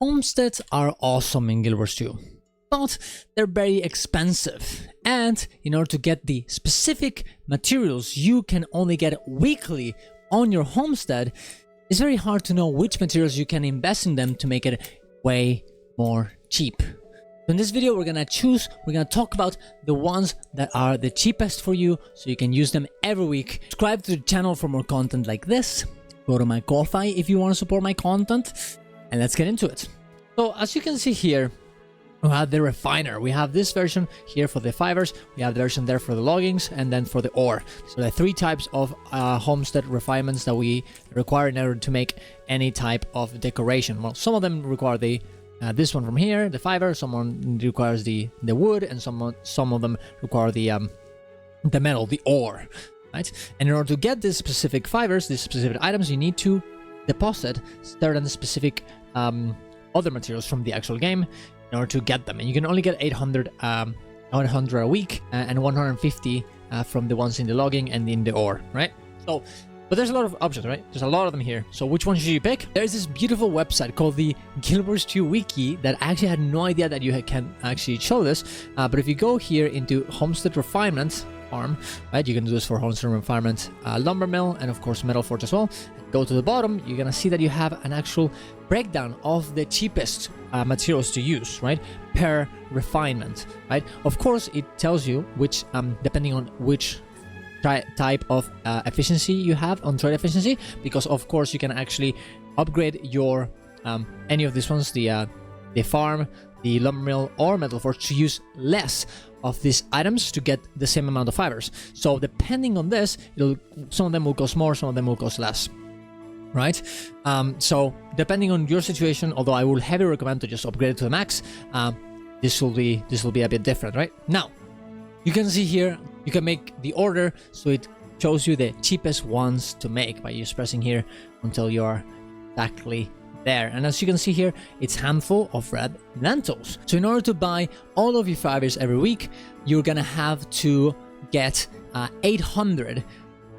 Homesteads are awesome in Guild Wars 2, but they're very expensive, and in order to get the specific materials you can only get weekly on your homestead, it's very hard to know which materials you can invest in them to make it way more cheap. So in this video we're gonna talk about the ones that are the cheapest for you so you can use them every week. Subscribe to the channel for more content like this. Go to my Ko-Fi if you want to support my content, and let's get into it. So as you can see here, we have the refiner. We have this version here for the fibers, we have the version there for the loggings, and then for the ore. So the three types of homestead refinements that we require in order to make any type of decoration. Well, some of them require the this one from here, the fiber. Someone requires the wood, and some of them require the metal, the ore, right? And in order to get these specific fibers, these specific items, you need to deposit certain specific other materials from the actual game in order to get them. And you can only get 800 a week and 150 from the ones in the logging and in the ore, right? So, but there's a lot of options, right? There's a lot of them here. So which one should you pick? There's this beautiful website called the Guild Wars 2 Wiki that I actually had no idea that you can actually show this. But if you go here into Homestead Refinements farm, right? You can do this for Homestead Refinement lumber mill, and of course Metal Forge as well. Go to the bottom, you're gonna see that you have an actual breakdown of the cheapest materials to use, right, per refinement, right? Of course it tells you which depending on which type of efficiency you have on trade efficiency, because of course you can actually upgrade your any of these ones, the farm, the lumber mill, or metal forge, to use less of these items to get the same amount of fibers. So depending on this, some of them will cost more, some of them will cost less, right? So depending on your situation, although I will heavily recommend to just upgrade it to the max, this will be a bit different, right? Now you can see here you can make the order, so it shows you the cheapest ones to make by just pressing here until you're exactly there. And as you can see here, it's handful of red lentils. So in order to buy all of your fibers every week, you're gonna have to get 800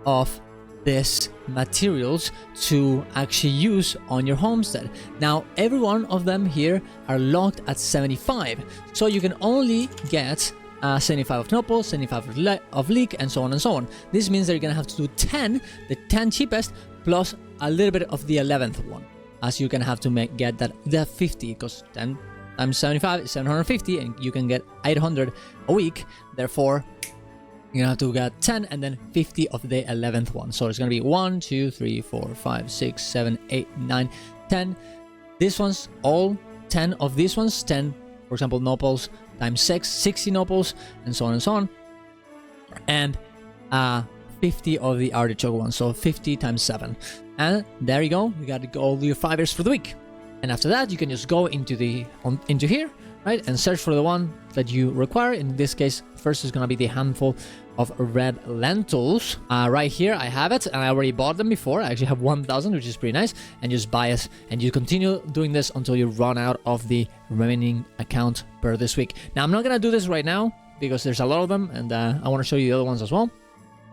of these materials to actually use on your homestead. Now every one of them here are locked at 75, so you can only get 75 of nopal, 75 of leek, and so on and so on. This means that you're gonna have to do 10, the 10 cheapest, plus a little bit of the 11th one, as you can have to get that 50, because 10 times 75 is 750, and you can get 800 a week. Therefore you're gonna have to get 10 and then 50 of the 11th one. So it's gonna be 1 2 3 4 5 6 7 8 9 10. These ones, all 10 of these ones, 10 for example nopals times 6, 60 nopals, and so on and so on, and 50 of the artichoke ones, so 50 times 7. And there you go, you got all your fibers for the week. And after that you can just go into here, right, and search for the one that you require. In this case, first is gonna be the handful of red lentils. Right here I have it, and I already bought them before. I actually have 1,000, which is pretty nice. And just buy it, and you continue doing this until you run out of the remaining account per this week. Now I'm not gonna do this right now because there's a lot of them, and I want to show you the other ones as well.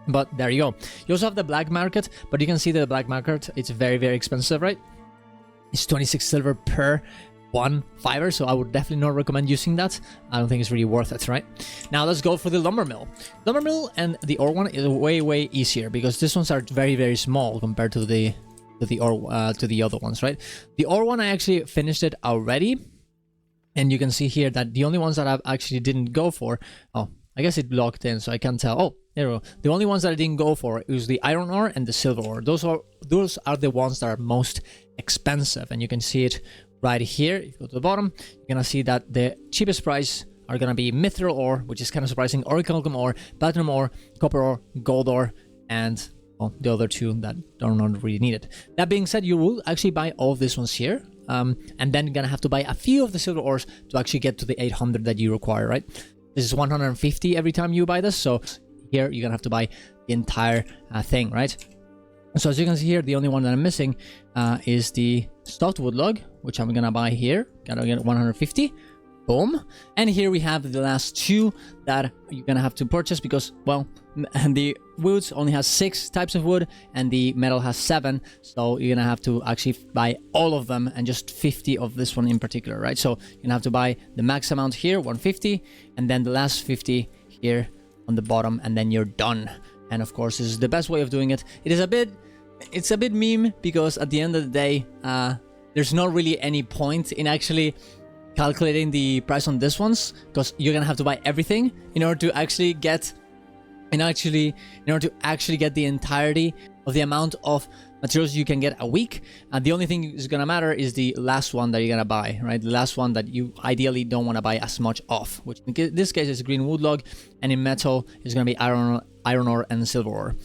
But there you go. You also have the black market, but you can see that the black market, it's very, very expensive, right? It's 26 silver per one fiber, so I would definitely not recommend using that. I don't think it's really worth it, right? Now let's go for the lumber mill. Lumber mill and the ore one is way easier, because these ones are very, very small compared to the other ones, right? The ore one, I actually finished it already, and you can see here that the only ones that I actually didn't go for, oh, I guess it locked in, so I can't tell. Oh, there we go. The only ones that I didn't go for is the iron ore and the silver ore. Those are the ones that are most expensive, and you can see it right here. If you go to the bottom, you're gonna see that the cheapest price are gonna be mithril ore, which is kind of surprising, orichalcum ore, platinum ore, copper ore, gold ore, and well, the other two that are not really needed. That being said, you will actually buy all of these ones here, and then you're gonna have to buy a few of the silver ores to actually get to the 800 that you require, right? This is 150 every time you buy this, so here you're gonna have to buy the entire thing, right? So as you can see here, the only one that I'm missing is the stuffed wood log, which I'm gonna buy here. Gotta get 150. Boom. And here we have the last two that you're gonna have to purchase because, well, and the woods only has 6 types of wood and the metal has 7. So you're gonna have to actually buy all of them and just 50 of this one in particular, right? So you're gonna have to buy the max amount here, 150, and then the last 50 here on the bottom, and then you're done. And of course, this is the best way of doing it. It's a bit meme because at the end of the day, there's not really any point in actually calculating the price on this ones because you're gonna have to buy everything in order to actually get the entirety of the amount of materials you can get a week. The only thing is gonna matter is the last one that you're gonna buy, right? The last one that you ideally don't want to buy as much of, which in this case is green wood log, and in metal is gonna be iron ore and silver ore.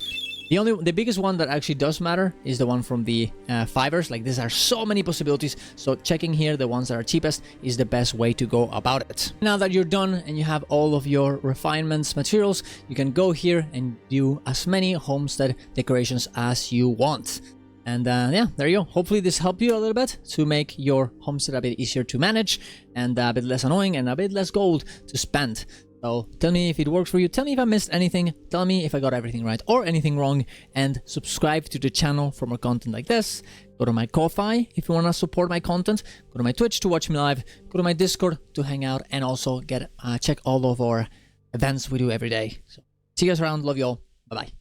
The biggest one that actually does matter is the one from the fibers. Like, these are so many possibilities, so checking here the ones that are cheapest is the best way to go about it. Now that you're done and you have all of your refinements materials, you can go here and do as many homestead decorations as you want. And yeah, there you go. Hopefully this helped you a little bit to make your homestead a bit easier to manage and a bit less annoying and a bit less gold to spend. So tell me if it works for you, tell me if I missed anything, tell me if I got everything right or anything wrong, and subscribe to the channel for more content like this. Go to my Ko-Fi if you want to support my content, go to my Twitch to watch me live, go to my Discord to hang out, and also get check all of our events we do every day. So see you guys around, love you all, bye bye.